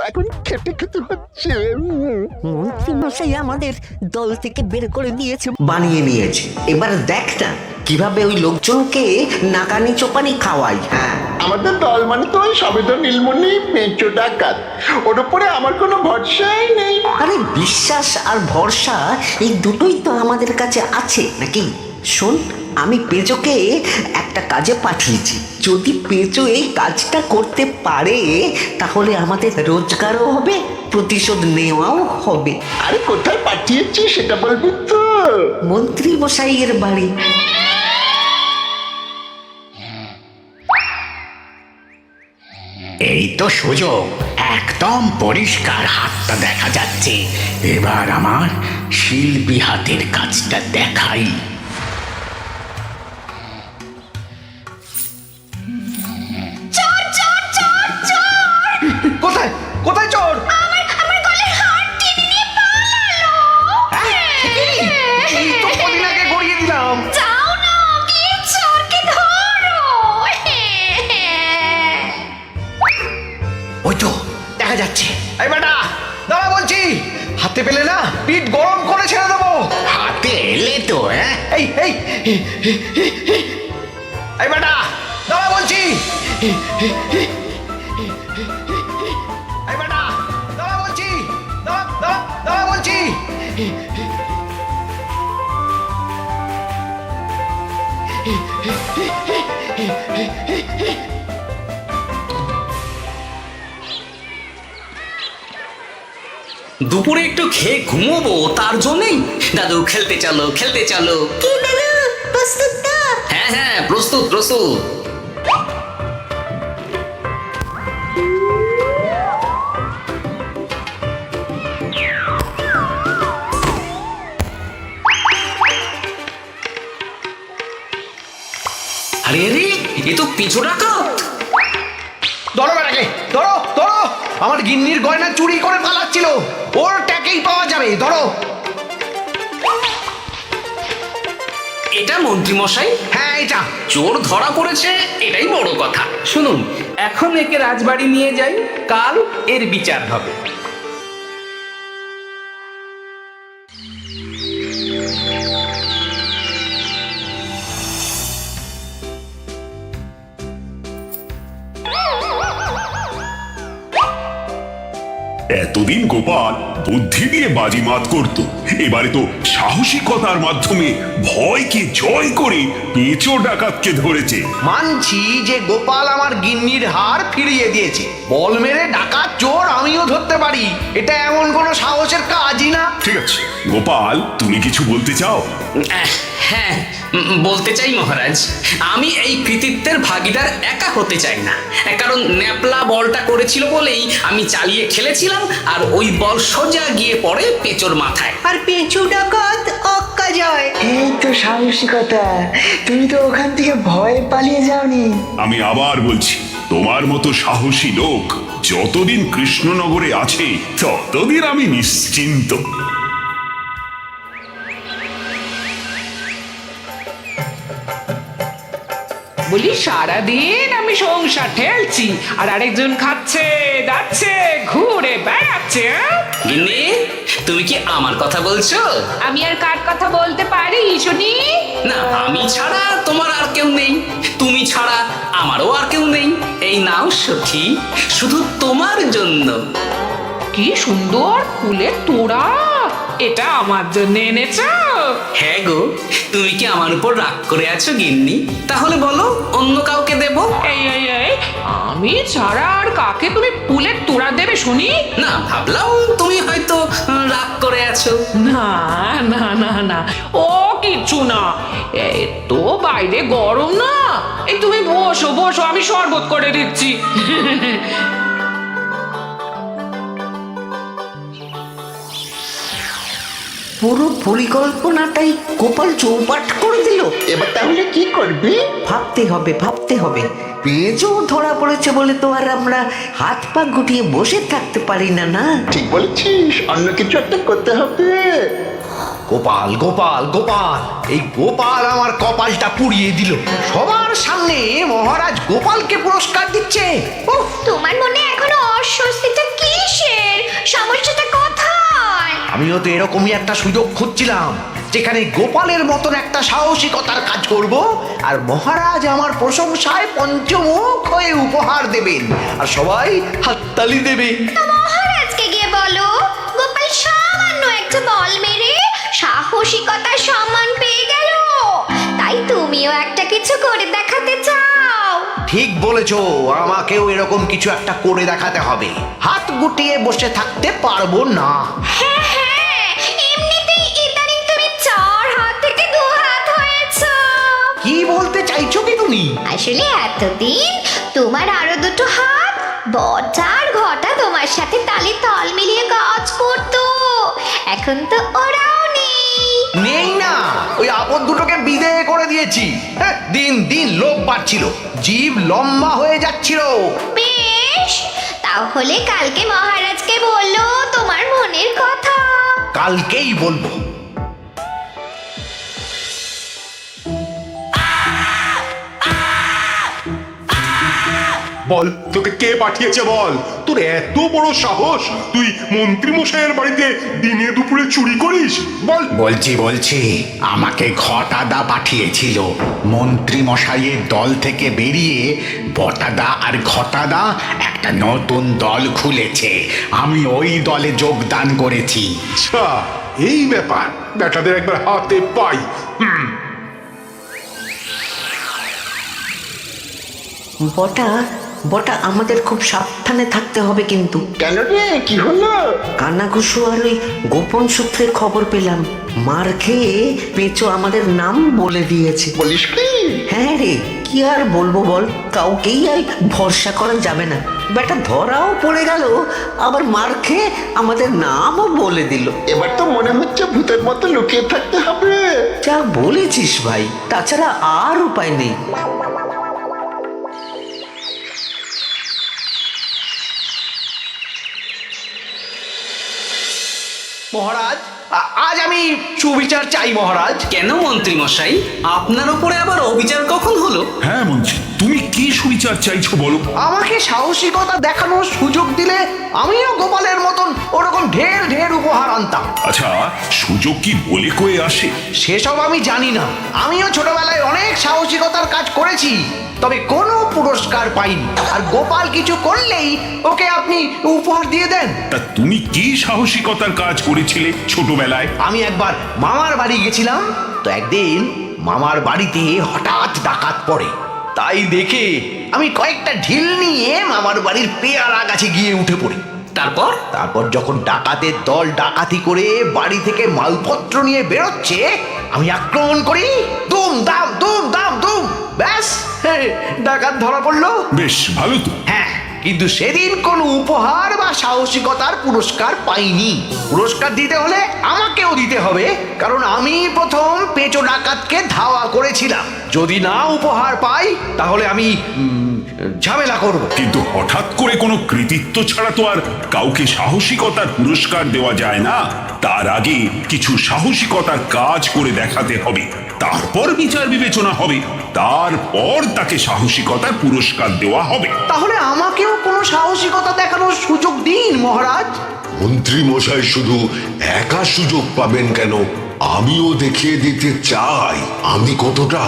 এখন খেটে খেতে হচ্ছে। মন্ত্রীমশাই আমাদের দল থেকে বের করে দিয়েছে। বানিয়ে নিয়েছে। এবার দেখ না কিভাবে ওই লোকজনকে নাকানি চোপানি খাওয়াই। হ্যাঁ, আমাদের দল মানে তো ওই সবেদা নীলমণি পেঁচো ডাকাত, ওর উপরে আমার কোনো ভরসাই নেই। আরে বিশ্বাস আর ভরসা এই দুটোই তো আমাদের কাছে আছে নাকি? শোন, আমি পেঁচোকে একটা কাজে পাঠিয়েছি। যদি পেঁচো এই কাজটা করতে পারে তাহলে আমাদের রোজগারও হবে, প্রতিশোধ নেওয়াও হবে। আরে কোথায় পাঠিয়েছি সেটা বলবি তো? মন্ত্রী মশাইয়ের বাড়ি। এই তো সুযোগ, একদম পরিষ্কার হাতটা দেখা যাচ্ছে। এবার আমার শিল্পী হাতের কাজটা দেখাই। কোথায় কোথায় চোর? এই তো কদিন আগে গড়িয়ে দিলাম। ওই তো দেখা যাচ্ছে। এই বেটা দাঁড়া বলছি, হাতে পেলে না পিঠ গরম করে ছেড়ে দেবো। হাতে এলে তো এই এই এই বেটা দাঁড়া বলছি। এই বেটা দাঁড়া বলছি, দাঁড়া দাঁড়া দাঁড়া বলছি। দুপুরে একটু খেয়ে ঘুমোবো, তার জন্যই দাদু খেলতে চলো খেলতে চলো। কি দাদু, প্রস্তুত তো? হ্যাঁ হ্যাঁ, প্রস্তুত প্রস্তুত। আরে আরে, এ তো পিছু ডাকাত। ধরো বেটাকে, ধরো ধরো, আমার গিন্নির গয়না চুরি করে পালাচ্ছিল, ওর ট্যাকেই পাওয়া যাবে। ধরো। এটা মন্ত্রী মশাই, হ্যাঁ এটা। চোর ধরা পড়েছে, এটাই বড় কথা। শুনুন, এখন একে রাজবাড়ি নিয়ে যাই, কাল এর বিচার হবে। এতদিন গোপাল বুদ্ধি দিয়ে বাজিমাত করত, এবারে তো সাহসিকতার মাধ্যমে ভয়কে জয় করে পেঁচো ডাকাতকে ধরেছে। মানছি যে গোপাল আমার গিন্নির হার ফিরিয়ে দিয়েছে, বল মেরে ডাকাত চোর আমিও ধরতে পারি, এটা এমন কোনো সাহসের কাজই না। ঠিক আছে গোপাল, তুমি কিছু বলতে চাও? হ্যাঁ, বলতে চাই মহারাজ, আমি এই কৃতিত্বের ভাগিদার একা হতে চাই না। কারণ ন্যাপলা বলটা করেছিল বলেই আমি চালিয়ে খেলেছিলাম, আর ওই বল সোজা গিয়ে পড়ে পেঁচোর মাথায়। আর পেঁচু ডাকাত অক্কা যায়। এই তো সাহসিকতা, তুমি তো ওখান থেকে ভয়ে পালিয়ে যাওনি। আমি আবার বলছি, তোমার মতো সাহসী লোক যতদিন কৃষ্ণনগরে আছে ততদিন আমি নিশ্চিন্ত। বলি সারাদিন আমি সংসার ঠেলছি আর আরেকজন খাচ্ছে যাচ্ছে ঘুরে বেড়াচ্ছে। গিন্নি, তুমি কি আমার কথা বলছো? আমি আর কার কথা বলতে পারি শুনি? না, আমি ছাড়া তোমার আর কেউ নেই, তুমি ছাড়া আমারও আর কেউ নেই। এই নাও সখী, শুধু তোমার জন্য। কি সুন্দর ফুলের তোড়া, এটা আমার জন্য এনেছো? হ্যাঁ গো, তুমি কি আমার উপর রাগ করে আছো গিন্নি? তাহলে বলো, অন্য কাউকে দেব? এই এই এই, আমি ছাড়া আর কাকে তুমি ফুলের তোড়া দেবে শুনি? না, ভাবলাম তুমি হয়তো রাগ করে আছো। না না না না, ও কিচ্ছু না, এই তো বাইরে গরম না, এই তুমি বসো বসো, আমি শরবত করে দিচ্ছি। পুরো পরিকল্পনাটাই গোপাল চৌপাট করে দিল। এবার তাহলে কি করবি? ভাবতে হবে ভাবতে হবে। পেঁচো ধরা পড়েছে বলে তো আর আমরা হাত পা গুটিয়ে বসে থাকতে পারি না। না, ঠিক বলেছিস, অন্য কিছু একটা করতে হবে। গোপাল গোপাল গোপাল, এই গোপাল আমার কপালটা পুড়িয়ে দিল। সবার সামনে মহারাজ গোপালকে পুরস্কার দিচ্ছে। তোমার মনে এখনো অস্বস্তিটা কিসের? আমিও তো এরকমই একটা সুযোগ খুঁজছিলাম, যেখানে গোপালের মতন একটা সাহসিকতার কাজ করব, আর মহারাজ আমার প্রশংসায় পঞ্চমুখ হয়ে উপহার দেবেন, আর সবাই হাততালি দেবে। মহারাজকে গিয়ে বলো গোপাল সামান্য একটা বল মেরে সাহসিকতার সম্মান পেয়ে গেল, তাই তুমিও একটা কিছু করে দেখাতে চাও। ঠিক বলেছো, আমাকেও এরকম কিছু একটা করে দেখাতে হবে, হাত গুটিয়ে বসে থাকতে পারবো না। হ্যাঁ হ্যাঁ, এমনিতেই ইদানিং তুমি 4 হাত থেকে 2 হাত হয়েছো। কি বলতে চাইছো কি তুমি? আসলে এতদিন তোমার আরো 2টো হাত বটা আর ঘটা তোমার সাথে তালে তাল মিলিয়ে কাজ করতো, এখন তো ওরাও নেই না, ওই আপদ দুটোকে বিদেয় করে দিয়েছি। হ্যাঁ, দিন দিন লোভ বাড়ছিল, জীব লম্বা হয়ে যাচ্ছিল। বেশ, তাহলে কালকে মহারাজকে বললো তোমার মনের কথা। কালকেই বলবো। বল, তোকে কে পাঠিয়েছে বল? তোর এত বড় সাহস, তুই মন্ত্রী মশাইয়ের বাড়িতে দিনে দুপুরে চুরি করিস? বল। বলছি আমাকে ঘটাদা পাঠিয়েছিল। মন্ত্রী মশাইয়ের দল থেকে বেরিয়ে বটাদা আর ঘটাদা একটা নতুন দল খুলেছে, আমি ওই দলে যোগদান করেছি। আচ্ছা, এই ব্যাপার, বেটাদের একবার হাতে পাই। বটা বটা আমাদের খুব সাবধানে থাকতে হবে কিন্তু। কেন রে, কি হলো? কানাঘুষো আর ওই গোপন সূত্রে খবর পেলাম, মার খেয়ে পেঁচো আমাদের নাম বলে দিয়েছে। বলিস কি? হ্যাঁ রে, কি আর বলবো বল, কাউকেই আর ভরসা করা যাবে না। বেটা ধরাও পড়ে গেল, আবার মার খেয়ে আমাদের নামও বলে দিল। এবার তো মনে হচ্ছে ভূতের মতো লুকিয়ে থাকতে হবে। যা বলেছিস ভাই, তাছাড়া আর উপায় নেই। মহারাজ, আজ আমি সুবিচার চাই মহারাজ। কেন মন্ত্রী মশাই, আপনার উপরে আবার অবিচার কখন হলো? হ্যাঁ মন্ত্রী, তুমি কি সুবিচার চাইছো বলো? আমাকে সাহসিকতা দেখানোর সুযোগ দিলে আমিও গোপালের মতন ওরকম ঢের ঢের উপহার আনতাম। আচ্ছা, সুযোগ কি বলে কয়ে আসে? সেসব আমি জানি না, আমিও ছোটবেলায় অনেক সাহসিকতার কাজ করেছি, তবে কোনো পুরস্কার পাইনি। আর গোপাল কিছু করলেই ওকে আপনি উপহার দিয়ে দেন। তা তুমি কি সাহসিকতার কাজ করেছিলে ছোটবেলায়? আমি একবার মামার বাড়ি গেছিলাম, তো একদিন মামার বাড়িতে হঠাৎ ডাকাত পড়ে, তাই দেখে আমি কয়েকটা ঢিল নিয়ে মামার বাড়ির পেয়ারা গাছে গিয়ে উঠে পড়ি। তারপর যখন ডাকাতের দল ডাকাতি করে বাড়ি থেকে মালপত্র নিয়ে বেরোচ্ছে, আমি আক্রমণ করি, দুম দাম দুম দাম দুম, ব্যাস ডাকাত ধরা পড়লো। বেশ ভালো তো। হ্যাঁ, কিন্তু সেদিন কোনো উপহার বা সাহসিকতার পুরস্কার পাইনি। পুরস্কার দিতে হলে আমাকেও দিতে হবে, কারণ আমি প্রথম পেঁচো ডাকাতকে ধাওয়া করেছিলাম। যদি না উপহার পাই তাহলে আমি ঝামেলা করব। কিন্তু হঠাৎ করে কোনো কৃতিত্ব ছাড়া তো আর কাউকে সাহসিকতার পুরস্কার দেওয়া যায় না। তার আগে কিছু সাহসিকতার কাজ করে দেখাতে হবে, তারপর বিচার বিবেচনা হবে, তারপর তাকে সাহসিকতার পুরস্কার দেওয়া হবে। তাহলে আমাকেও কোনো সাহসিকতা দেখানোর সুযোগ দিন মহারাজ। মন্ত্রী মশাই শুধু একা সুযোগ পাবেন কেন, আমিও দেখিয়ে দিতে চাই আমি কতটা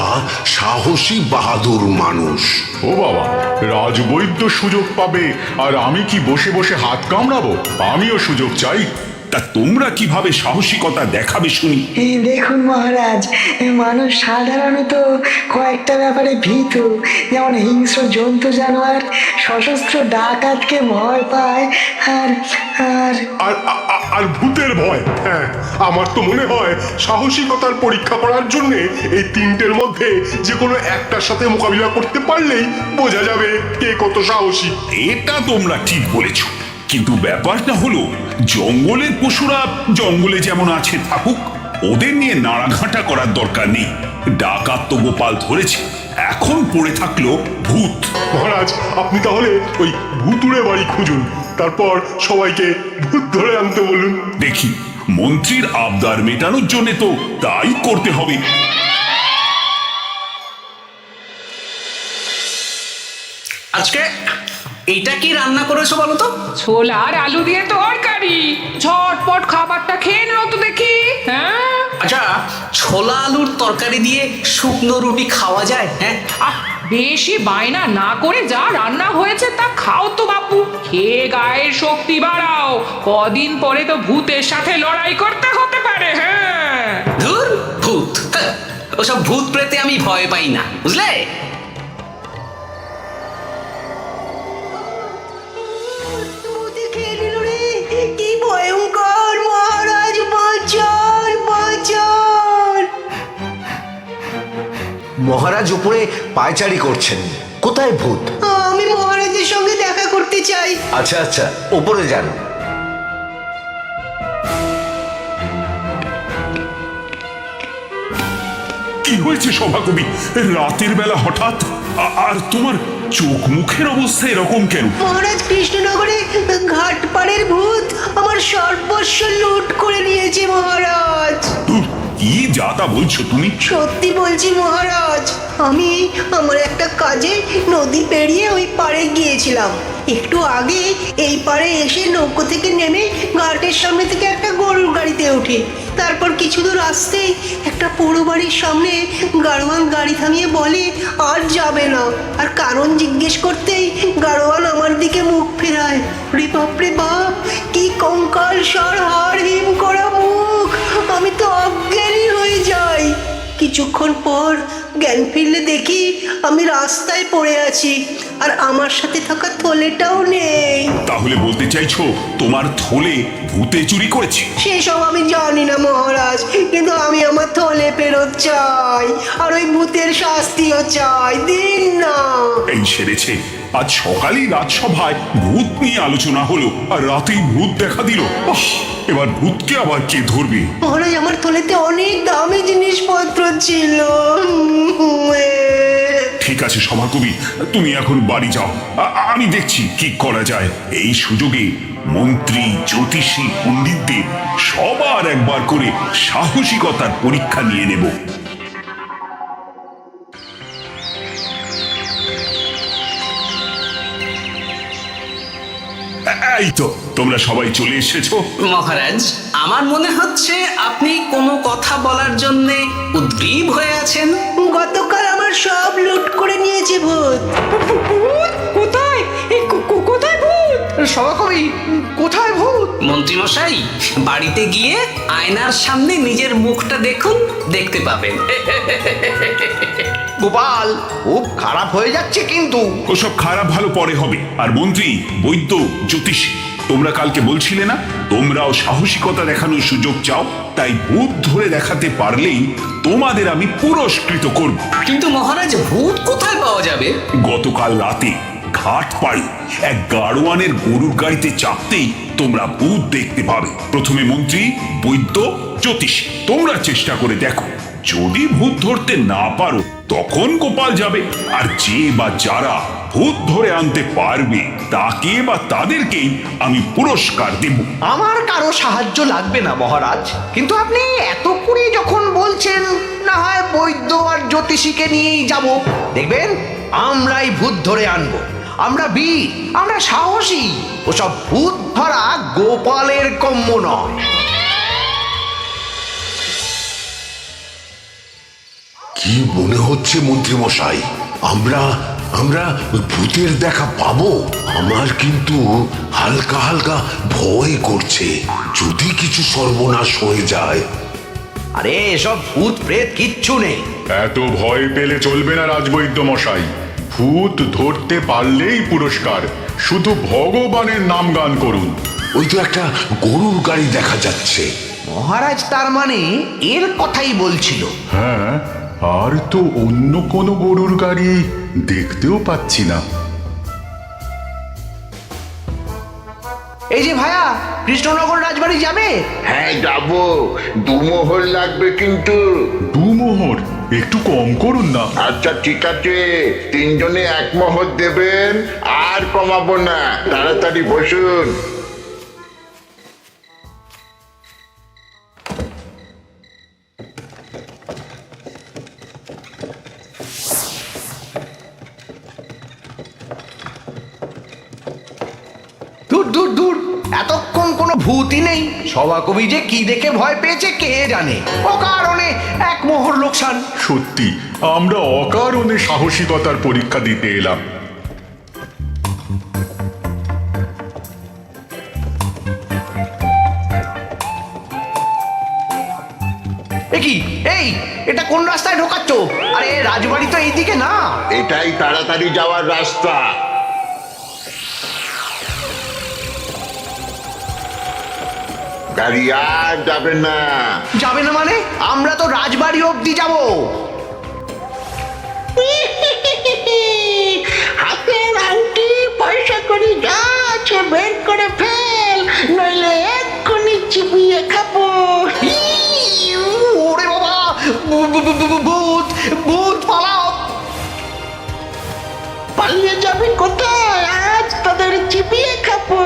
সাহসী বাহাদুর মানুষ। ও বাবা, রাজবৈদ্য সুযোগ পাবে আর আমি কি বসে বসে হাত কামড়াবো? আমিও সুযোগ চাই। তা তোমরা কিভাবে সাহসিকতা দেখাবে শুনি? দেখুন মহারাজ, মানুষ সাধারণত কয়েকটা ব্যাপারে ভীতু, যেমন হিংস্র জন্তু জানোয়ার, সশস্ত্র ডাকাতকে ভয় পায়, আর আর আর আর ভূতের ভয়। হ্যাঁ, আমার তো মনে হয় সাহসিকতার পরীক্ষা করার জন্য এই তিনটের মধ্যে যে কোনো একটার সাথে মোকাবিলা করতে পারলেই বোঝা যাবে কে কত সাহসী। এটা তোমরা ঠিক বলেছ, কিন্তু ব্যাপারটা হলো জঙ্গলের পশুরা জঙ্গলে যেমন আছে থাকুক, ওদের নিয়ে নাড়াঘাটা করার দরকার নেই। ডাকাত তো গোপাল ধরেছে, এখন পড়ে থাকলো ভূত। মহারাজ, আপনি তাহলে ওই ভূতুড়ে বাড়ি খুঁজুন, তারপর সবাইকে ভূত ধরে আনতে বলুন। দেখি, মন্ত্রীর আবদার মেটানোর জন্য তো তাই করতে হবে। আজকে এটা কি রান্না করেছো বলো তো? ছোলা আর আলু দিয়ে তরকারি, ঝটপট খাবারটা খেয়ে নাও তো দেখি। হ্যাঁ, আচ্ছা, ছোলা আলুর তরকারি দিয়ে শুকনো রুটি খাওয়া যায়? হ্যাঁ, বেশি বায়না না করে যা রান্না হয়েছে তা খাও তো বাপু, খেয়ে গায়ের শক্তি বাড়াও, কদিন পরে তো ভূতের সাথে লড়াই করতে হতে পারে। হ্যাঁ, ধুর ভূত, হ্যাঁ, ওসব ভূত প্রেতে আমি ভয় পাই না, বুঝলে? কি ভয়ঙ্কর! মহারাজ বাঁচান, বাঁচান! মহারাজ উপরে পায়চারি করছেন। কোথায় ভূত? আমি মহারাজের সঙ্গে দেখা করতে চাই। আচ্ছা আচ্ছা, উপরে যান। কি হয়েছে সভাকবি? রাতের বেলা হঠাৎ আর তোমার চোখ মুখের অবস্থা এরকম কেন? মহারাজ, কৃষ্ণনগরে ঘাটপাড়ের ভূত আমার সর্বস্ব লুট করে নিয়েছে মহারাজ। কি যা তা বলছো তুমি? সত্যি বলছি মহারাজ, আমি আমার একটা কাজে নদী পেরিয়ে ওই পাড়ে গিয়েছিলাম। একটু আগে এই পাড়ে এসে নৌকো থেকে নেমে ঘাটের সামনে থেকে একটা গরুর গাড়িতে উঠি। তারপর কিছু দূর আসতেই একটা পোড়ো বাড়ির সামনে গাড়োয়ান গাড়ি থামিয়ে বলে আর যাবে না। আর কারণ জিজ্ঞেস করতেই গাড়োয়ান আমার দিকে মুখ ফেরায়। রে বাপ রে বাপ, কি কঙ্কাল সার হাড় হিম করা মুখ! আমি তো অজ্ঞানী হয়ে যাই। কিছুক্ষণ পর জ্ঞান ফিরলে দেখি আমি রাস্তায় পড়ে আছি, আর আমার সাথে থাকা থলেটাও নেই। তাহলে বলতে চাইছো তোমার থলে ভূতে চুরি করেছে? সেসব আমি জানি না মহারাজ, কিন্তু আমি আমার থলে ফেরত চাই, আর ওই ভূতের শাস্তিও চাই। দিন না। এই সেরেছে, আজ সকালেই রাজসভায় ভূত নিয়ে আলোচনা হলো আর রাতেই ভূত দেখা দিল। এবার ভূতকে আবার কে ধরবে? মহারাজ, আমার থলেতে অনেক দামি জিনিসপত্র ছিল। ঠিক আছে সভাকবি, তুমি এখন বাড়ি যাও, আমি দেখছি কি করা যায়। এই সুযোগে মন্ত্রী, জ্যোতিষী, পণ্ডিতদের সবার একবার করে সাহসিকতার পরীক্ষা নিয়ে নেব। এই তো তোমরা সবাই চলে এসেছো। মহারাজ, আমার মনে হচ্ছে আপনি কোনো কথা বলার জন্য উদ্গ্রীব হয়ে আছেন। গতকাল আমার সব লুট করে নিয়েছে ভূত। কোথায়? কোথায় ভূত? সভাকবি, কোথায় ভূত? মন্ত্রী মশাই, বাড়িতে গিয়ে আয়নার সামনে নিজের মুখটা দেখুন, দেখতে পাবেন। গোপাল, খুব খারাপ হয়ে যাচ্ছে কিন্তু। ওসব খারাপ ভালো পরে হবে। আর মন্ত্রী, বৈদ্য, জ্যোতিষী, তোমরা কালকে বলছিলে না তোমরাও সাহসিকতা দেখানোর সুযোগ চাও? তাই ভূত ধরে দেখাতে পারলেই তোমাদের আমি পুরস্কৃত করব। কিন্তু মহারাজ, ভূত কোথায় পাওয়া যাবে? গতকাল রাতে ঘাট পাড়ে এক গাড়োয়ানের গরুর গাড়িতে চাপতেই তোমরা ভূত দেখতে পাবে। প্রথমে মন্ত্রী, বৈদ্য, জ্যোতিষী, তোমরা চেষ্টা করে দেখো। যদি ভূত ধরতে না পারো তখন গোপাল যাবে, আর যে বা যারা ভূত ধরে আনতে পারবে তাকে বা তাদেরকেই আমি পুরস্কার দেব। আমার কারো সাহায্য লাগবে না মহারাজ, কিন্তু আপনি এত করে যখন বলছেন, না হয় বৈদ্য আর জ্যোতিষীকে নিয়েই যাব। দেখবেন আমরাই ভূত ধরে আনবো। আমরা বীর, আমরা সাহসী। ওসব ভূত ধরা গোপালের কম্য নয়। কি মনে হচ্ছে মন্ত্রী মশাই, আমরা আমরা ভূতের দেখা পাবো? আমার কিন্তু হালকা হালকা ভয় করছে, যদি কিছু সর্বনাশ হয়ে যায়। আরে এসব ভূত প্রেত কিচ্ছু নেই। এত ভয় পেলে চলবে না রাজবৈদ্য মশাই। ভূত ধরতে পারলেই পুরস্কার। শুধু ভগবানের নাম গান করুন। ওই তো একটা গরুর গাড়ি দেখা যাচ্ছে। মহারাজ তার মানে এর কথাই বলছিল। হ্যাঁ, আর তো অন্য কোনো গরুর গাড়ি দেখতেও পাচ্ছি না। এই যে ভায়া, কৃষ্ণনগর রাজবাড়ি যাবে? হ্যাঁ যাবো, 2 মোহর লাগবে কিন্তু। 2 মোহর একটু কম করুন না। আচ্ছা ঠিক আছে, 3 জনে 1 মোহর দেবেন, আর কমাবো না। তাড়াতাড়ি বসুন। ভূতই নেই। সভাকবি যে কি দেখে ভয় পেয়েছে কে জানে, অকারণে এক মোহর লোকসান। সত্যি আমরা অকারণে সাহসিকতার পরীক্ষা দিতে এলাম। কি এই, এটা কোন রাস্তায় ঢোকাচ্ছ? আরে রাজবাড়ি তো এইদিকে না। এটাই তাড়াতাড়ি যাওয়ার রাস্তা। গাড়ি আর যাবে না। যাবে না মানে? আমরা তো রাজবাড়ি অবধি যাব। হাতের আংটি পয়সা করে যা আছে বের করে ফেল, নইলে এক্ষুনি চিবিয়ে খাবো। ওরে বাবা, ভূত ভূত পালাও! পালিয়ে যাবি কোথায়? আজ তাদের চিবিয়ে খাবো।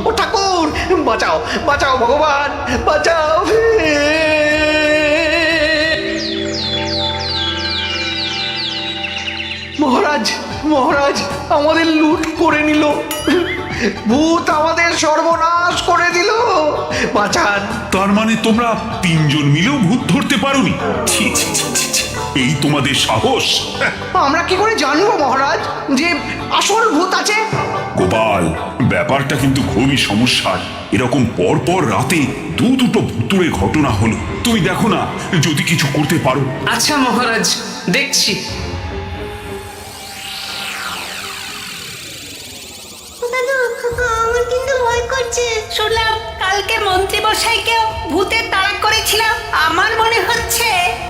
ও ঠাকুর, বাঁচাও বাঁচাও ভগবান, বাঁচাও! মহারাজ মহারাজ, আমাদের লুট করে নিল। ভূত আমাদের সর্বনাশ করে দিল, বাঁচান। তার মানে তোমরা তিনজন মিলেও ভূত ধরতে পারোনি? ছি, ছি, ছি, ছি, ছি। এই তোমাদের সাহস! আমরা কি করে জানবো মহারাজ যে আসল ভূত আছে? গোপাল, ব্যাপারটা কিন্তু খুবই সমস্যার। এরকম পর পর রাতে দুটো ভুতুড়ে ঘটনা হলো। তুমি দেখো না যদি কিছু করতে পারো। আচ্ছা মহারাজ, দেখছি। আমার কিন্তু ভয় করছে। শুনলাম কালকে মন্ত্রী মশাইকেও ভূতের তাড়া করেছিলাম। আমার মনে হচ্ছে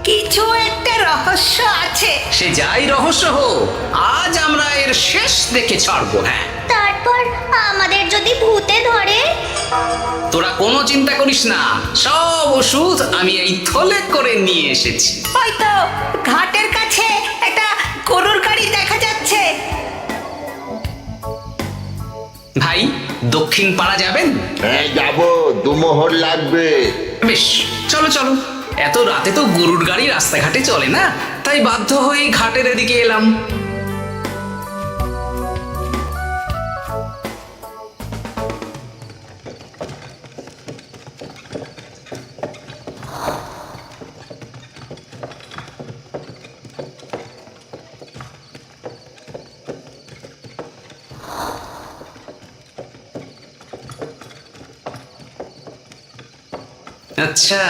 কিছু একটা রহস্য আছে। সে যাই রহস্য হোক, আজ আমরা এর শেষ দেখে ছাড়বো। হ্যাঁ, তারপর আমাদের যদি ভূতে ধরে? তোরা কোনো চিন্তা করিস না, সব ওষুধ আমি এই থলে করে নিয়ে এসেছি। হয়তো ঘাটের কাছে একটা গরুর গাড়ি দেখা যাচ্ছে। ভাই, দক্ষিণ পাড়া যাবেন? হ্যাঁ যাবো, 2 মোহর লাগবে। বেশ, চলো চলো। এত রাতে তো গরুর গাড়ি রাস্তাঘাটে চলে না, তাই বাধ্য হয়ে ঘাটের এদিকে এলাম। আচ্ছা,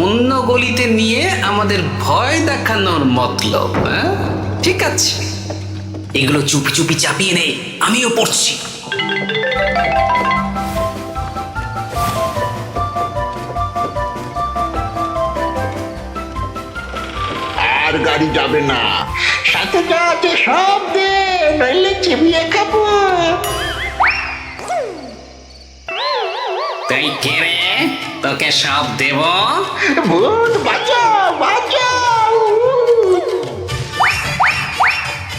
অন্য গলিতে নিয়ে আমাদের ভয় দেখানোর মতলব? হ্যাঁ, ঠিক আছে, এগুলো চুপি চুপি চাপিয়ে নে, আমিও পড়ছি। আর গাড়ি যাবে না। সাথে যা আছে সব দে, নইলে চিবিয়ে খাবো। তুই কে রে? তোকে সব দেব? ভূত বাঁচাও বাঁচাও!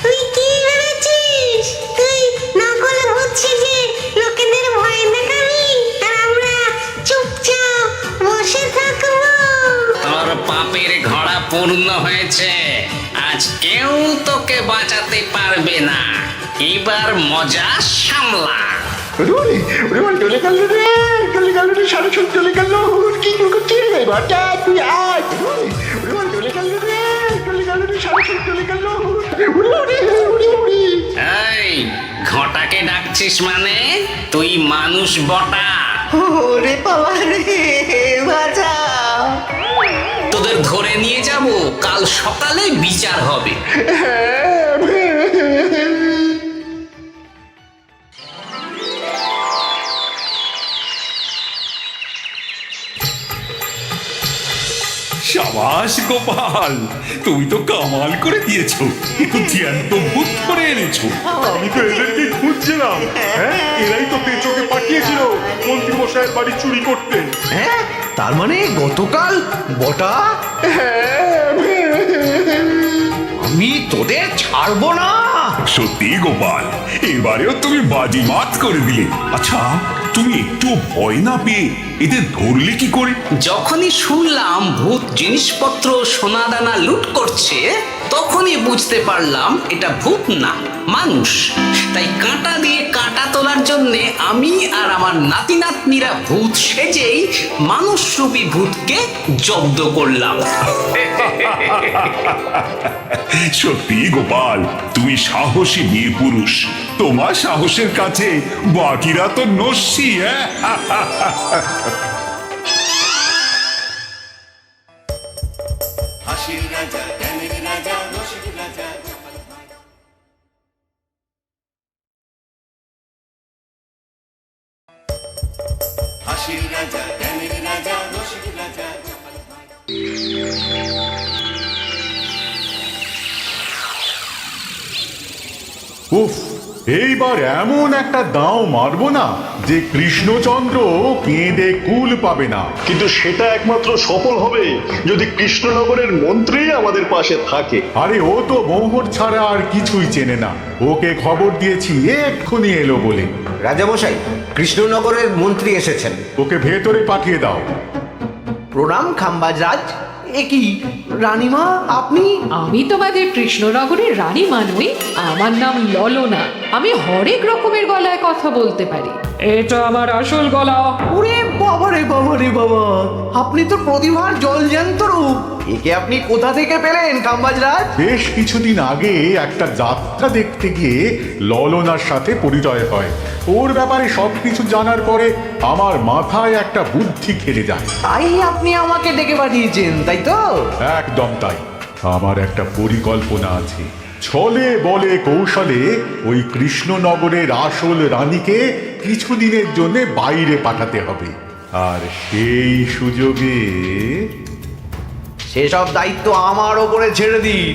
তুই কি ভেবেছিস? তুই নকল ভূত সেজে লোকেদের ভয় দেখাবি, আর আমরা চুপচাপ বসে থাকবো? তোর পাপের ঘোড়া পূর্ণ হয়েছে, আজ কেউ তোকে বাঁচাতে পারবে না। এবার মজা সামলা। চলে গেল রে, চলে গেল রে, সারা সব চলে গেল। কি করছিস রে বাচ্চা? তুই আয়। চলে গেল রে, চলে গেল রে, সারা সব চলে গেল। এই, ঘটাকে ডাকছিস মানে? তুই মানুষ বটা। ওরে বাবা রে, বাঁচাও! তোদের ধরে নিয়ে যাব, কাল সকালে বিচার হবে। সাবাস গোপাল, তুমি তো কামাল করে দিয়েছো। জ্যান্ত ভূত ধরে এনেছো। আমি তো এদেরকে খুঁজছিলাম। হ্যাঁ, এরাই তো পেঁচোকে পাঠিয়েছিল মন্ত্রী মশাইয়ের বাড়ি চুরি করতে। হ্যাঁ, তার মানে গতকাল বটা? আমি তোদের ছাড়বো না। সত্যি গোপাল, এবারেও তুমি বাজিমাত করে দিলে। আচ্ছা, তুমি একটু ভয় না পেয়ে এদের ধরলে কি করে? যখনই শুনলাম ভূত জিনিসপত্র সোনাদানা লুট করছে, তখনই বুঝতে পারলাম এটা ভূত না, মানুষ। তাই কাঁটা দিয়ে কাঁটা তোলার জন্যে আমি আর আমার নাতি নাতনিরা ভূত সেজেই মানুষরূপী ভূতকে জব্দ করলাম। সত্যি গোপাল, তুমি সাহসী মেয়ে পুরুষ। তোমার সাহসের কাছে বাকিরা তো নস্যি। উফ, এইবার এমন একটা দাও মারবো না যে কৃষ্ণচন্দ্র কেঁদে কুল পাবে না। কিন্তু সেটা একমাত্র সফল হবে যদি কৃষ্ণনগরের মন্ত্রী আমাদের পাশে থাকে। আরে ও তো মোহর ছাড়া আর কিছুই চেনে না। ওকে খবর দিয়েছি এক্ষুনি এলো বলে। রাজামশাই, কৃষ্ণনগরের মন্ত্রী এসেছেন। ওকে ভেতরে পাঠিয়ে দাও। প্রণাম খাম্বাজরাজ। এ কি রানীমা, আপনি? আমি তোমাদের কৃষ্ণনগরের রানীমা নই, আমার নাম ললনা। আমি হরেক রকমের গলায় কথা বলতে পারি। এটা আমার আসল গলা। ওরে বাবা রে বাবা রে বাবা, আপনি তো প্রতিভার জলজ্যান্ত রূপ। একে আপনি কোথা থেকে পেলেন খাম্বাজরাজ? বেশ কিছুদিন আগে একটা যাত্রা দেখতে গিয়ে ললনার সাথে পরিচয় হয়। ওর ব্যাপারে সবকিছু জানার পরে আমার মাথায় একটা বুদ্ধি খেলে যায়। তাই আপনি আমাকে ডেকে পাঠিয়েছেন, তাই তো? একদম তাই। আমার একটা পরিকল্পনা আছে। ছলে বলে কৌশলে ওই কৃষ্ণনগরের আসল রানীকে কিছুদিনের জন্য বাইরে পাঠাতে হবে, আর সেই সুযোগে সেসব দায়িত্ব আমার ওপরে ছেড়ে দিন।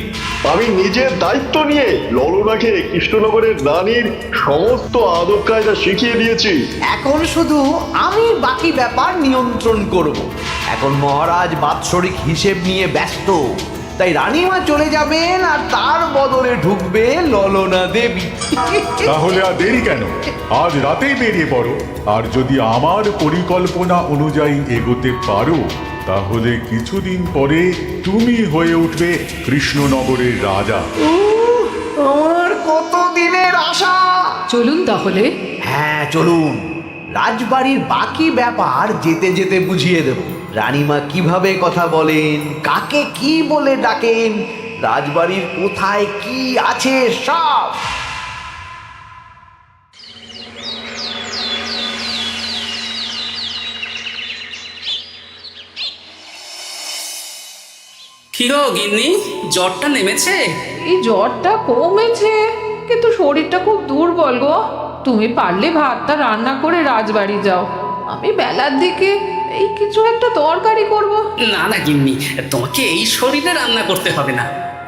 আমি নিজের দায়িত্ব নিয়ে ললনাকে কৃষ্ণনগরের রানীর সমস্ত আদব কায়দা শিখিয়ে দিয়েছি। এখন শুধু আমি বাকি ব্যাপার নিয়ন্ত্রণ করব। এখন মহারাজ বাৎসরিক হিসেব নিয়ে ব্যস্ত, তাই রানীমা চলে যাবেন আর তার বদলে ঢুকবে ললনা দেবী। তাহলে আর দেরি কেন? আজ রাতেই বেরিয়ে পড়ো। আর যদি আমার পরিকল্পনা অনুযায়ী এগোতে পারো, তাহলে কিছুদিন পরে তুমি হয়ে উঠবে কৃষ্ণনগরের রাজা। আমার কত দিনের আশা। চলুন তাহলে। হ্যাঁ চলুন। রাজবাড়ির বাকি ব্যাপার যেতে যেতে বুঝিয়ে দেব। রানীমা কিভাবে কথা বলেন, কাকে কি বলে ডাকেন, রাজবাড়ির কোথায় কি আছে সব। কি গো গিন্নি, জ্বরটা নেমেছে? এই জ্বরটা কমেছে, কিন্তু শরীরটা খুব দুর্বল গো। তুমি পারলে ভাতটা রান্না করে রাজবাড়ি যাও, আমি বেলার দিকে এই কিছু একটা তরকারি করব। না না গিন্নি, তোমাকে এই শরীরে রান্না করতে হবে না।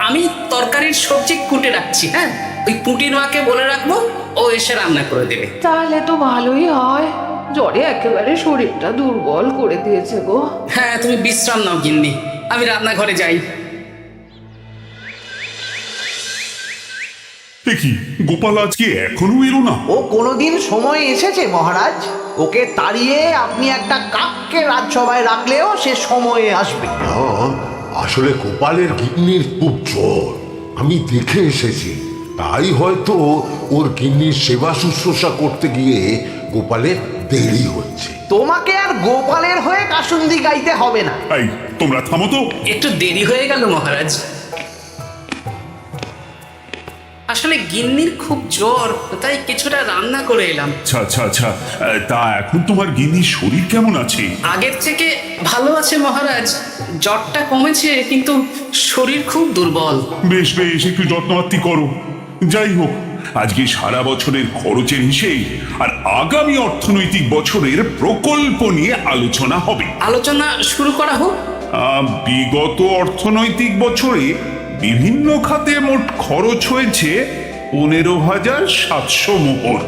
আমি তরকারির সবজি কুটে রাখছি। হ্যাঁ, ওই পুটির মাকে বলে রাখবো, ও এসে রান্না করে দেবে। তাহলে তো ভালোই হয়। জ্বরে একেবারে শরীরটা দুর্বল করে দিয়েছে গো। হ্যাঁ, তুমি বিশ্রাম নাও গিন্নি, আমি রান্নাঘরে যাই। কি গোপাল আজকে এখনো এলো না? ও কোনোদিন সময় এসেছে মহারাজ? ওকে তাড়িয়ে আপনি একটা কাককে রাজসভায় রাখলেও সে সময়ে আসবে। আসলে গোপালের গিন্নির খুব জ্বর, আমি দেখে এসেছি। তাই হয়তো ওর গিন্নির সেবা শুশ্রূষা করতে গিয়ে গোপালের দেরি হচ্ছে। তোমাকে আর গোপালের হয়ে কাসুন্দি গাইতে হবে না। এই তোমরা থামো তো। একটু দেরি হয়ে গেল মহারাজ। আসলে গিন্নির খুব জ্বর, তাই কিছুটা রান্না করে এলাম। আচ্ছা আচ্ছা আচ্ছা, তা এখন তোমার গিন্নির শরীর কেমন আছে? আগের থেকে ভালো আছে মহারাজ, জ্বরটা কমেছে, কিন্তু শরীর খুব দুর্বল। বেশ বেশ, একটু যত্নআত্তি করো। যাই হোক, আজকে সারা বছরের খরচের হিসেব আর আগামী অর্থনৈতিক বছরের প্রকল্প নিয়ে আলোচনা হবে। আলোচনা শুরু করা হোক। বিগত অর্থনৈতিক বছরে বিভিন্ন খাতে মোট খরচ হয়েছে 15,700 মোহর,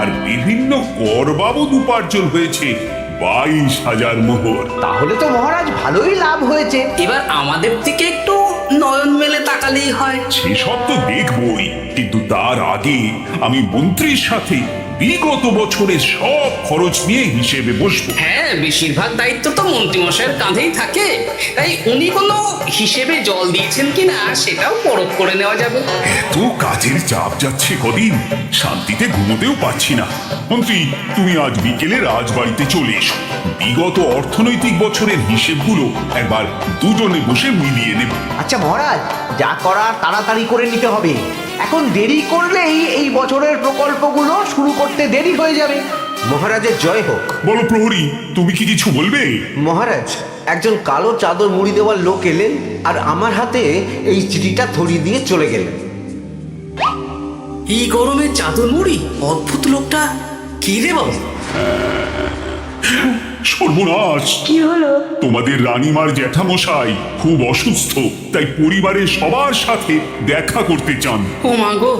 আর বিভিন্ন কর বাবদ উপার্জন হয়েছে 22,000 মোহর। তাহলে তো মহারাজ ভালোই লাভ হয়েছে। এবার আমাদের দিকে একটু নয়ন মেলে তাকালেই হয়। সেসব তো দেখবই, কিন্তু তার আগে আমি মন্ত্রীর সাথে বিগত বছরের সব খরচ নিয়ে হিসেবে বসবো। হ্যাঁ, বেশিরভাগ দায়িত্ব তো মন্ত্রীমশাইয়ের কাঁধেই থাকে, তাই উনি কোনো হিসেবে জল দিয়েছেন কিনা সেটাও পরখ করে নেওয়া যাবে। এত কাজের চাপ যাচ্ছে কদিন, শান্তিতে ঘুমোতেও পাচ্ছি না। মন্ত্রী, তুমি আজ বিকেলে রাজবাড়িতে চলে এসো, বিগত অর্থনৈতিক বছরের হিসেবগুলো একবার দুজনে বসে মিলিয়ে নেব। আচ্ছা মহারাজ, যা করার তাড়াতাড়ি করে নিতে হবে। এখন দেরি করলেই এই বছরের প্রকল্পগুলো শুরু করতে দেরি হয়ে যাবে। মহারাজের জয় হোক। বলো প্রহরী, তুমি কি কিছু বলবে? মহারাজ, একজন কালো চাদর মুড়ি দেওয়ার লোক এলেন আর আমার হাতে এই চিঠিটা ধরিয়ে দিয়ে চলে গেলেন। এই গরমে চাদর মুড়ি? অদ্ভুত লোকটা কি রে বাবা? সর্বনাশ! কি হলো? তোমাদের রানীমার জ্যাঠামশাই খুব অসুস্থ, তাই পরিবারের সবার সাথে দেখা করতে চান। ও মা গো!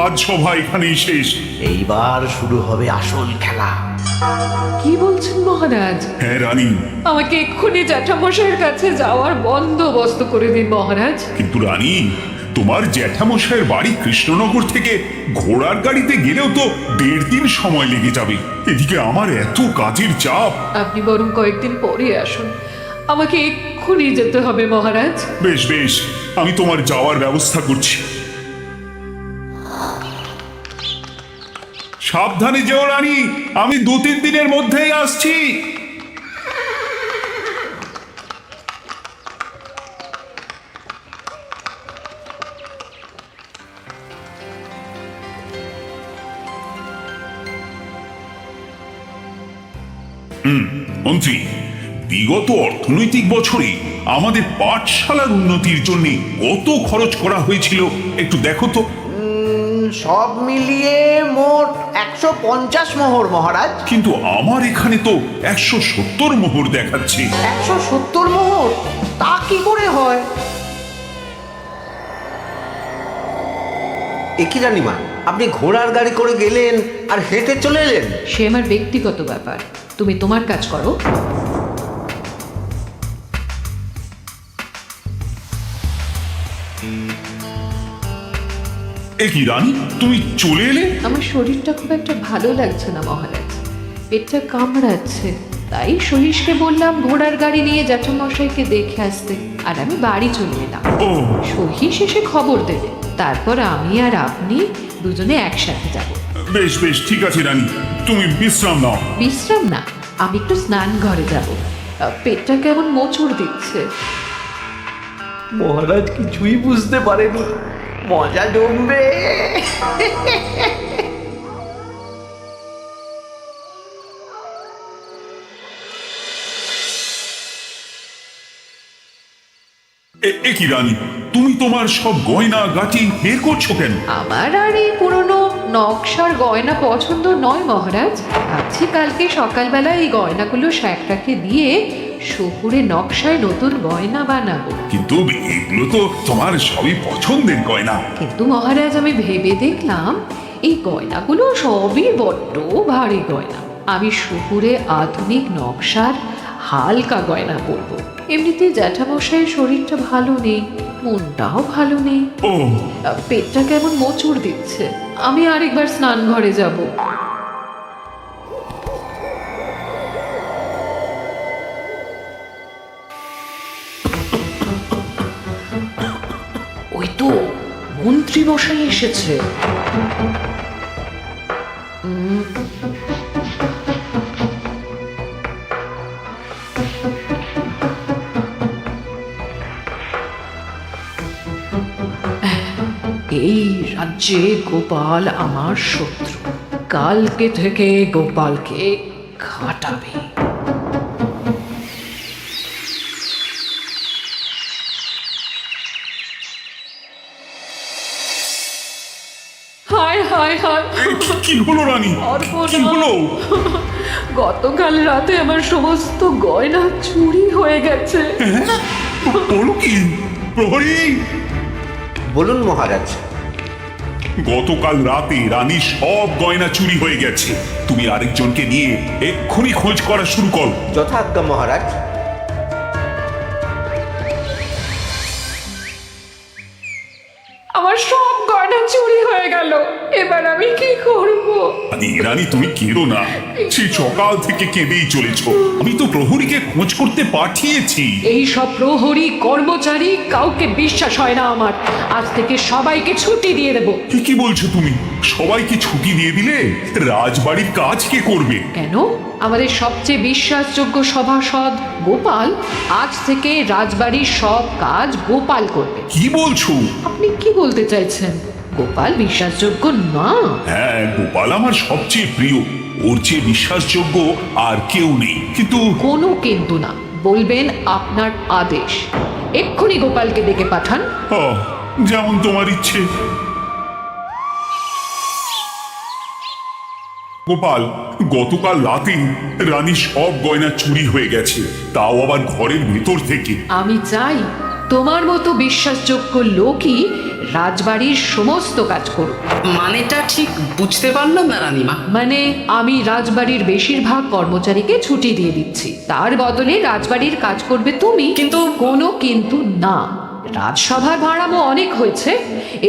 আজ সভা এখানেই শেষ। এইবার শুরু হবে আসল খেলা। কি বলছেন মহারাজ? হ্যাঁ রানী, আমাকে এক্ষুনি জ্যাঠামশাইয়ের কাছে যাওয়ার বন্দোবস্ত করে দিন মহারাজ। কিন্তু রানী, তোমার জ্যাঠামশাইয়ের বাড়ি কৃষ্ণনগর থেকে ঘোড়ার গাড়িতে গেলেও তো 1.5 দিন সময় লেগে যাবে। এদিকে আমার এত কাজের চাপ। আপনি বরং কয়েকদিন পরে আসুন, আমাকে এক্ষুনি যেতে হবে মহারাজ। বেশ বেশ, আমি তোমার যাওয়ার ব্যবস্থা করছি। সাবধানে যেও রানী, আমি 2-3 দিনের মধ্যেই আসছি। মন্ত্রী, বিগত অর্থনৈতিক বছরে আমাদের পাঠশালার উন্নতির জন্য কত খরচ করা হয়েছিল একটু দেখো তো। সব মিলিয়ে মোট 150 মোহর মহারাজ। কিন্তু আমার এখানে তো 170 মোহর দেখাচ্ছে। 170 মোহর? তা কি করে হয়? একই রানীমা, আপনি ঘোড়ার গাড়ি করে গেলেন আর হেঁটে চলে এলেন? সে আমার ব্যক্তিগত ব্যাপার, তুমি তোমার কাজ করো। একই রানী, তুমি চলে এলে? আমার শরীরটা খুব একটা ভালো লাগছে না মহারাজ, পেটটা কামড়াচ্ছে, তাই সহিসকে বললাম ঘোড়ার গাড়ি নিয়ে জ্যাঠামশাইকে দেখে আসতে, আর আমি বাড়ি চলে এলাম। ও, সহিস এসে খবর দেবে, তারপর আমি আর আপনি দুজনে একসাথে যাব। বেশ বেশ, ঠিক আছে রানী, তুমি বিশ্রাম নাও। বিশ্রাম না, আমি একটু স্নান ঘরে যাব, পেটটা কেমন মোচড় দিচ্ছে। মহারাজ কিছুই বুঝতে পারেনি, মজা জমবে। একই রানী, তুমি তোমার সব গয়না গাটি বের করছো কেন? আমার আর এই পুরনো নকশার গয়না পছন্দ নয় মহারাজ, ভাবছি কালকে সকালবেলা এই গয়নাগুলো শ্যাকটাকে দিয়ে শহুরে নকশায় নতুন গয়না বানাবো। কিন্তু এগুলো তো তোমার সবই পছন্দের গয়না। কিন্তু মহারাজ, আমি ভেবে দেখলাম এই গয়নাগুলো সবই বড্ড ভারী গয়না, আমি শহুরে আধুনিক নকশার হালকা গয়না পরবো। এমনিতে জ্যাঠামশাইয়ের শরীরটা ভালো নেই, মনটাও ভালো নেই, ও, পেটটা কেমন মোচড় দিচ্ছে, আমি আরেকবার স্নান ঘরে যাব। ওই তো মন্ত্রী মশাই এসেছে। এই রাজ্যে গোপাল আমার শত্রু, কালকে থেকে গোপালকে খাটাবে। হায় হায় হায়, কি হলো রানী? কি হলো? গতকাল রাতে আমার সমস্ত গয়না চুরি হয়ে গেছে। বলো কি প্রহরী? বলুন মহারাজ। গতকাল রাতে রানীর সব গয়না চুরি হয়ে গেছে, তুমি আরেকজনকে নিয়ে এক্ষুনি খোঁজ করা শুরু করো। যথাজ্ঞা মহারাজ। আমার সব গয়না চুরি হয়ে গেল, এবার আমি কি করব? আরে রানী তুমি কেঁদো না, সেই সকাল থেকে কেঁদেই চলেছ। আমি তো প্রহরীকে খোঁজ করতে পাঠিয়েছি। এই সব প্রহরী কর্মচারী কাউকে বিশ্বাস হয় না আমার। আজ থেকে সবাইকে ছুটি দিয়ে দেব। কি বলছো তুমি? সবাইকে ছুটি দিয়ে দিলে রাজবাড়ির কাজ কে করবে? কেন? আমাদের সবচেয়ে বিশ্বাসযোগ্য সভাসদ গোপাল আজ থেকে রাজবাড়ির সব কাজ গোপাল করবে। কি বলছো? আপনি কি বলতে চাইছেন? গোপাল বিশ্বাসযোগ্য না? হ্যাঁ, গোপাল আমার সবচেয়ে প্রিয়। ওর চেয়ে বিশ্বাসযোগ্য আর কেউ নেই। কিন্তু কোনো কিন্তু না, বলবেন আপনার আদেশ। এক্ষুনি গোপালকে ডেকে পাঠান। যেমন তোমার ইচ্ছে। গোপাল, গতকাল রাতে রানীর সব গয়না চুরি হয়ে গেছে, তাও আবার ঘরের ভেতর থেকে। আমি চাই তোমার মতো বিশ্বাসযোগ্য লোকই রাজবাড়ির সমস্ত কাজ করুক। মানেটা ঠিক বুঝতে পারলাম না রানীমা। মানে আমি রাজবাড়ির বেশিরভাগ কর্মচারীকে ছুটি দিয়ে দিচ্ছি, তার বদলে রাজবাড়ির কাজ করবে তুমি। কিন্তু কোনো কিন্তু না। রাজসভার ভাড়ামো অনেক হয়েছে।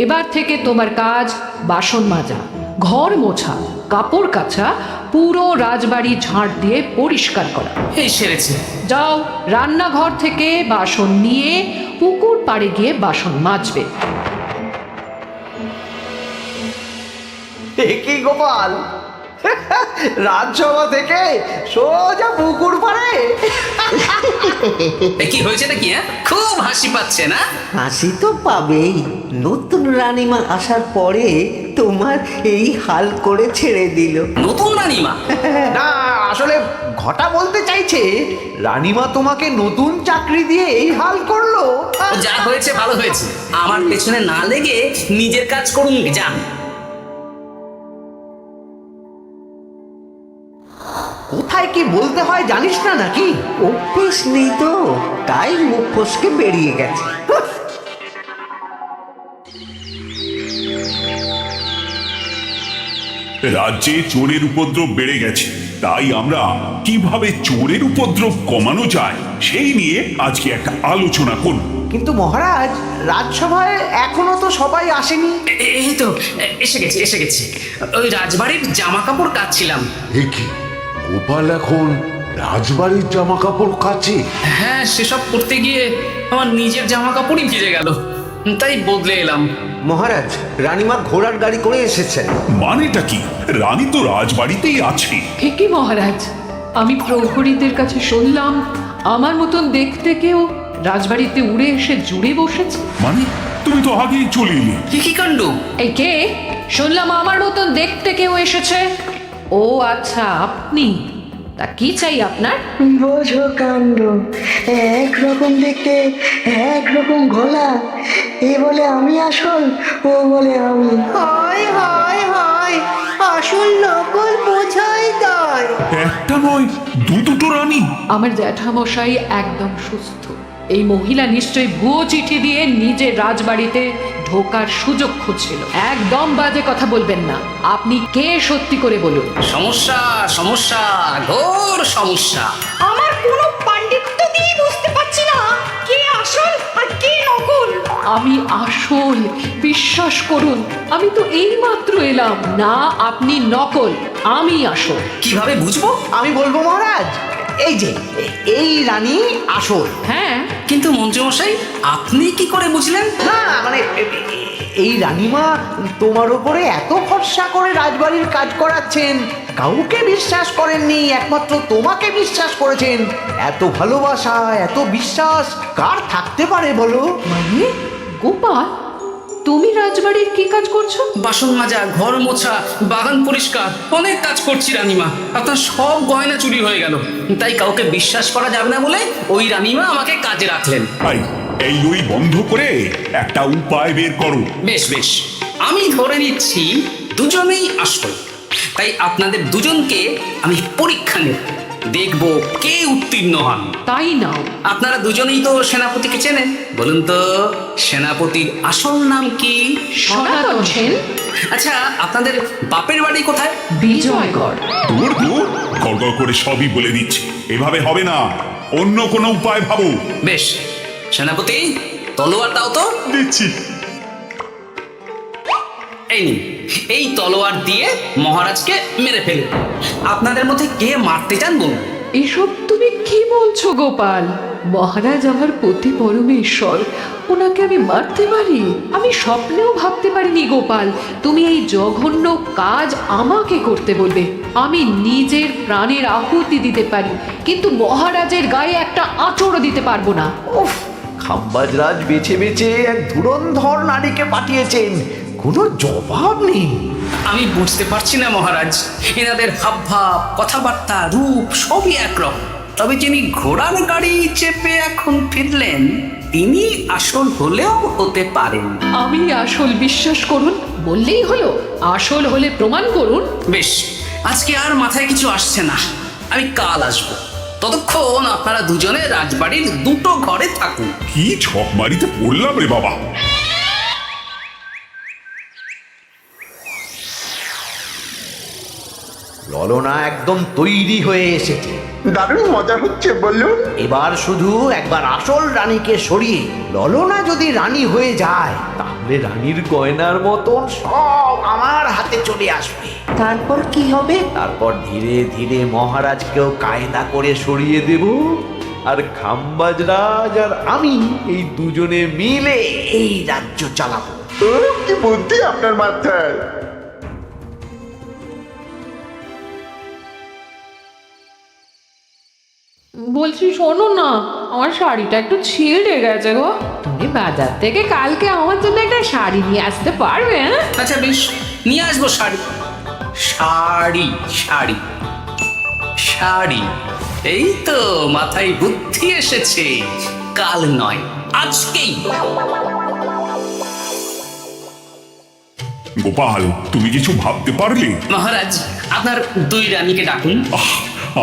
এবার থেকে তোমার কাজ বাসন মাজা, ঘর মোছা, কাপড় কাচা, পুরো রাজবাড়ি ঝাঁট দিয়ে পরিষ্কার করা। এই সেরেছে। যাও, রান্নাঘর থেকে বাসন নিয়ে পুকুর পাড়ে গিয়ে বাসন মাজবে। কি গোপাল, রাজসভা থেকে সোজা পুকুর পাড়ে? কি হয়েছে নাকি? খুব হাসি পাচ্ছে না? হাসি তো পাবেই। নতুন রানীমা আসার পরে তোমার এই হাল করে ছেড়ে দিল। নতুন রানীমা? না, আসলে ঘটা বলতে চাইছে রানীমা তোমাকে নতুন চাকরি দিয়ে এই হাল করলো। যা হয়েছে ভালো হয়েছে। আমার পেছনে না লেগে নিজের কাজ করুন যান। কোথায় কি বলতে হয় জানিস না নাকি? অভ্যেস নেই তো, তাই মুখ ফসকে বেরিয়ে গেছে। রাজ্যে চোরের উপদ্রব বেড়ে গেছে, তাই আমরা কিভাবে চোরের উপদ্রব কমানো যায় সেই নিয়ে আজকে একটা আলোচনা করব। কিন্তু মহারাজ, রাজসভায় এখনো তো সবাই আসেনি। এই তো এসে গেছি। ওই রাজবাড়ির জামা কাপড় কাচ্ছিলাম। কি গোপাল এখন রাজবাড়ির জামা কাপড় কাচে? হ্যাঁ, সেসব করতে গিয়ে আমার নিজের জামা কাপড়ই ভিজে গেল, তাই বদলে এলাম। মহারাজ, রানীমা ঘোড়ার গাড়ি করে এসেছেন। মানেটা কি? রানী তো রাজবাড়িতেই আছে। ঠিকই মহারাজ, আমি প্রহরীদের কাছে শুনলাম আমার মতন দেখতে কেউ রাজবাড়িতে উড়ে এসে জুড়ে বসেছে। মানে তুমি তো আগেই চলে এলে। কি কাণ্ড! এই কে? শুনলাম আমার মতন দেখতে কেউ এসেছে। ও আচ্ছা, আপনি। তা কি চাই আপনার? বোঝো কাণ্ড, একরকম দেখতে একরকম গলা। এ বলে আমি আসল, ও বলে আমি। হয় হয় হয়, আসল নকল বোঝাই দায়। একটা নয়, দুটো রানী। আমার জ্যাঠামশাই একদম সুস্থ। এই মহিলা নিশ্চয়ই ভুয়ো চিঠি দিয়ে নিজের রাজবাড়িতে ঢোকার সুযোগ খুঁজছিল। একদম বাজে কথা বলবেন না। আপনি কে সত্যি করে বলুন। সমস্যা সমস্যা, ঘোর সমস্যা। আমার কোনো পাণ্ডিত্য দিয়ে বুঝতে পারছি না কে আসল আর কে নকল। আমি আসল, বিশ্বাস করুন। আমি তো এইমাত্র এলাম। না, আপনি নকল, আমি আসল। কিভাবে বুঝবো? আমি বলবো মহারাজ, এই যে এই রানী আসল। হ্যাঁ, কিন্তু মন্ত্রীমশাই, আপনি কি করে বুঝলেন? না মানে এই রানীমা তোমার উপরে এত ভরসা করে রাজবাড়ির কাজ করাচ্ছেন, কাউকে বিশ্বাস করেননি, একমাত্র তোমাকে বিশ্বাস করেছেন। এত ভালোবাসা, এত বিশ্বাস কার থাকতে পারে বলো? মানে গোপাল, তুমি রাজবাড়ির কি কাজ করছো? বাসন মাজা, ঘর মোছা, বাগান পরিষ্কার, অনেক কাজ করছি রানীমা। আপনার সব গয়না চুরি হয়ে গেল, তাই কাউকে বিশ্বাস করা যাবে না বলে ওই রানীমা আমাকে কাজে রাখলেন। এই ওই বন্ধ করে একটা উপায় বের করো। বেশ বেশ, আমি ধরে নিচ্ছি দুজনেই আসল। তাই আপনাদের দুজনকে আমি পরীক্ষা নেব, দেখবো কে উত্তীর্ণ হন। তাই নাও। আপনারা দুজনেই তো সেনাপতিকে চেনেন, বলুন তো সেনাপতির আসল নাম কি? সনাতন সেন। আচ্ছা, আপনাদের বাপের বাড়ি কোথায়? বিজয়গড়। দূর দূর, গড়গড় করে সবই বলে দিচ্ছে। এভাবে হবে না, অন্য কোনো উপায় ভাবো। বেশ, সেনাপতি তলোয়ার দাও তো। দিচ্ছি। এই নিন। এই তলোয়ার দিয়ে মহারাজকে মেরে ফেলবে। আপনাদের মধ্যে কে মারতে চান বলুন? এসব তুমি কি বলছো গোপাল? মহারাজ আমার পতি পরমেশ্বর, ওনাকে আমি মারতে পারি? আমি স্বপ্নেও ভাবতে পারিনি গোপাল তুমি এই জঘন্য কাজ আমাকে করতে বলবে। আমি নিজের প্রাণের আহুতি দিতে পারি, কিন্তু মহারাজের গায়ে একটা আঁচড়ও দিতে পারবো না। উফ, খাম্বাজরাজ বেছে বেছে এক ধুরন্ধর নারীকে পাঠিয়েছেন, কোনো জবাব নেই। আমি বুঝতে পারছি না মহারাজ, এনাদের হাবভাব, কথাবার্তা, রূপ সবই একরকম। তবে যিনি ঘোড়ার গাড়ি চেপে এখন ফিরলেন তিনি আসল হলেও হতে পারেন। আমি আসল বিশ্বাস করুন বললেই হলো? আসল হলে প্রমাণ করুন। বেশ, আজকে আর মাথায় কিছু আসছে না, আমি কাল আসবো। ততক্ষণ আপনারা দুজনে রাজবাড়ির দুটো ঘরে থাকুন। কি ছক বাড়িতে পড়লাম রে বাবা। ললনা একদম তৈরি হয়ে এসেছে। দারুণ মজা হচ্ছে বলুন। এবার শুধু একবার আসল রানীকে সরিয়ে ললনা যদি রানী হয়ে যায়, তাহলে রানীর গয়নার মতন সব আমার হাতে চলে আসবে। তারপর কি হবে? তারপর ধীরে ধীরে মহারাজকেও কায়দা করে সরিয়ে দেব, আর খাম্বাজরাজ আর আমি এই দুজনে মিলে এই রাজ্য চালাবো। কি বুদ্ধি আপনার মাথায়। বলছি শোনো না, আমার শাড়িটা একটু ছিঁড়ে গেছে গো। তুমি বাজার থেকে কালকে আমার জন্য একটা শাড়ি নিয়ে আসতে পারবে? আচ্ছা বেশ, নিয়ে আসবো শাড়ি। শাড়ি শাড়ি শাড়ি, এই তো মাথায় বুদ্ধি এসেছে। কাল নয়, আজকেই। গোপাল, তুমি কিছু ভাবতে পারলে? মহারাজ, আপনার দুই রানীকে ডাকুন।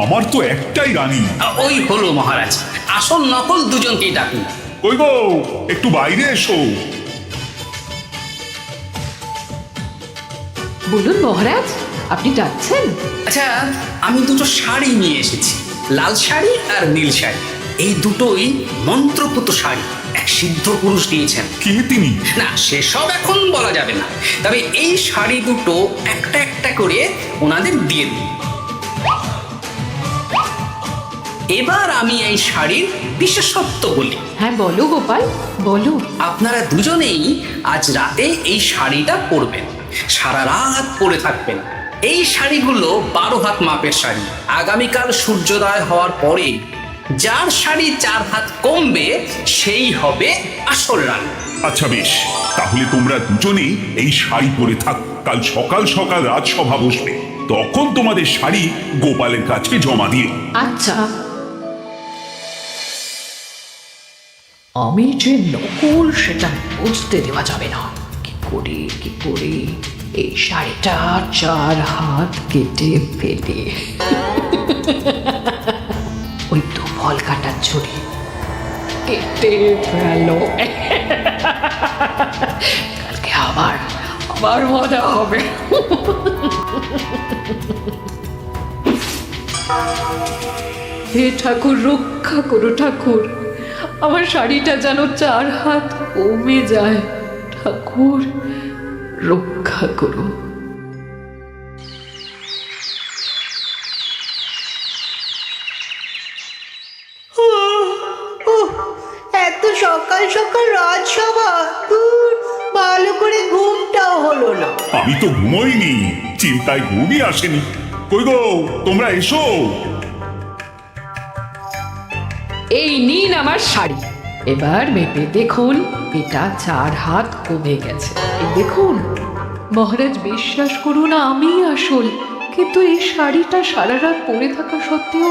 আমার তো একটাই রানী। ওই হলো মহারাজ, আসল নকল দুজনকেই ডাকুন। কই গো, একটু বাইরে এসো। বলুন মহারাজ, আপনি যাচ্ছেন? আচ্ছা, আমি দুটো শাড়ি নিয়ে এসেছি, লাল শাড়ি আর নীল শাড়ি। এই দুটোই মন্ত্রপুত শাড়ি, এক সিদ্ধ পুরুষ দিয়েছেন। কে তিনি? না, সেসব এখন বলা যাবে না, তবে এই শাড়ি দুটো একটা একটা করে ওনাদের দিয়ে দিন। এবার আমি এই শাড়ির বিশেষত্ব বলি। হ্যাঁ বলো গোপাল, বলো। আপনারা দুজনেই আজ রাতে এই শাড়িটা পরবেন, সারা রাত পরে থাকবেন। এই শাড়িগুলো 12 হাত মাপের শাড়ি। আগামীকাল সূর্যোদয় হওয়ার পরে যার শাড়ি 4 হাত কমবে সেই হবে আসল রানী। আচ্ছা বেশ, তাহলে তোমরা দুজনেই এই শাড়ি পরে থাক। কাল সকাল সকাল রাজসভা বসবে, তখন তোমাদের শাড়ি গোপালের কাছে জমা দিয়ে। আচ্ছা। আমি যে নকল সেটা বুঝতে দেওয়া যাবে না। কি করে এই শাড়িটা 4 হাত কেটে ফেলে ওই তো ফল কাটার ছুরি কেটে ফেল। কালকে আবার মজা হবে। হে ঠাকুর, রক্ষা করো ঠাকুর, আমার শাড়িটা যেন 4 হাত কমে যায়। ঠাকুর রক্ষা করো। এত সকাল সকাল রাজসভা, ভালো করে ঘুমটাও হলো না। আমি তো ঘুমোইনি, চিন্তায় ঘুমই আসেনি। কই গো, তোমরা এসো। এই নিন আমার শাড়ি, এবার মেপে দেখুন, এটা 4 হাত কমে গেছে। এই দেখুন মহারাজ, বিশ্বাস করুন আমি আসল, কিন্তু এই শাড়িটা সারা রাত পরে থাকা সত্ত্বেও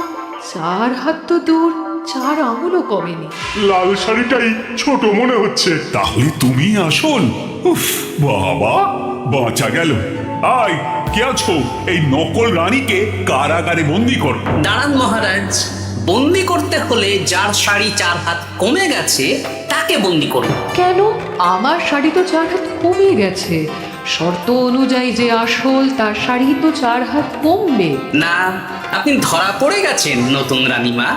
4 হাত তো দূর, 4 আঙুলও কমেনি। লাল শাড়িটাই ছোট মনে হচ্ছে। তাহলে তুমি আসল? উফ বাবা, বাঁচা গেল। আয়, কে আছো? এই নকল রানীকে কারাগারে বন্দি কর। দাঁড়ান মহারাজ, বন্দি করতে হলে যার শাড়ি 4 হাত কমে গেছে তাকে বন্দি করুন। কেন? আমার শাড়ি তো 4 হাত কমে গেছে। শর্ত অনুযায়ী যে আসল তার শাড়ি তো 4 হাত কমবে না। আপনি ধরা পড়ে গেছেন নতুন রানীমা।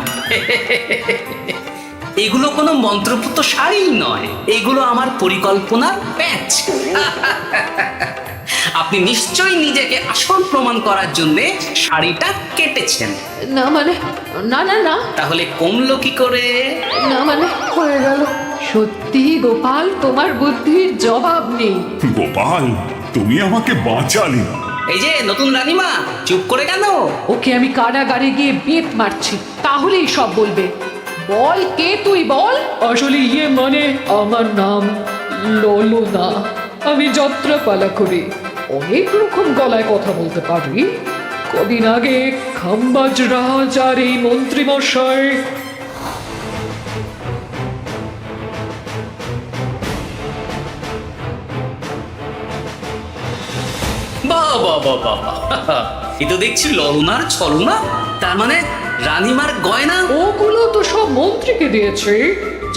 এগুলো কোনো মন্ত্রপুত শাড়ি নয়, এগুলো আমার পরিকল্পনার প্যাচ। আপনি নিশ্চয়ই নিজেকে আসল প্রমাণ করার জন্য শাড়িটা কেটেছেন। না মানে, না না না, তাহলে কমলো কি করে? না মানে হয়ে গেল। সত্যি গোপাল, তোমার বুদ্ধির জবাব নেই। গোপাল, তুমি আমাকে বাঁচালে। এই যে নতুন রানীমা, চুপ করে কেন? ওকে আমি কারাগারে গিয়ে বেত মারছি, তাহলেই সব বলবে। বল, কে তুই বল? আসলে মানে আমার নাম ললনা। আমি যাত্রাপালা করি, অনেক রকম গলায় কথা বলতে পারি। কদিন আগে খাম্বাজ রাজ আর এই মন্ত্রী মশাই বাহ বাহ বাহ বাহ বাহ। এ তো দেখছি ললনার ছলনা। তার মানে রানীমার গয়না? ওগুলো তো সব মন্ত্রীকে দিয়েছে,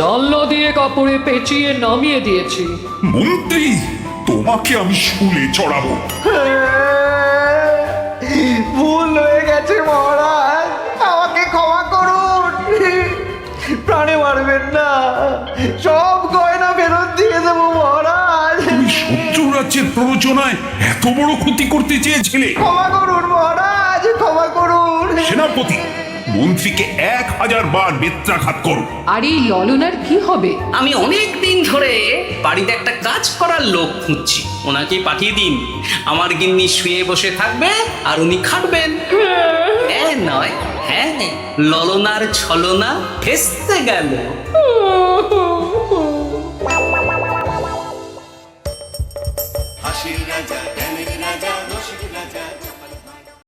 জানলা দিয়ে কাপড়ে পেঁচিয়ে নামিয়ে দিয়েছি। মন্ত্রী, তোমাকে আমি শুলে চড়াবো। ভুল হয়ে গেছে মহারাজ, আমাকে ক্ষমা করুন। প্রাণে মারবেন না, সব গয়না ফেরত দিয়ে দেবো মহারাজ। তুমি শত্রু রাজ্যের প্ররোচনায় এত বড় ক্ষতি করতে চেয়েছিলে? ক্ষমা করুন মহারাজ, ক্ষমা করুন। সেনাপতি, মন্ত্রীকে 1000 বার বেত্রাঘাত করো। আর এই ললনার কি হবে? আমি অনেক দিন ধরে বাড়িতে একটা কাজ করার লোক খুঁজছি, ওনাকে পাঠিয়ে দিন। আমার গিন্নি শুয়ে বসে থাকবে আর উনি খাটবেন। নয়, হ্যাঁ, ললনার ছলনা ফেস্তে গেল।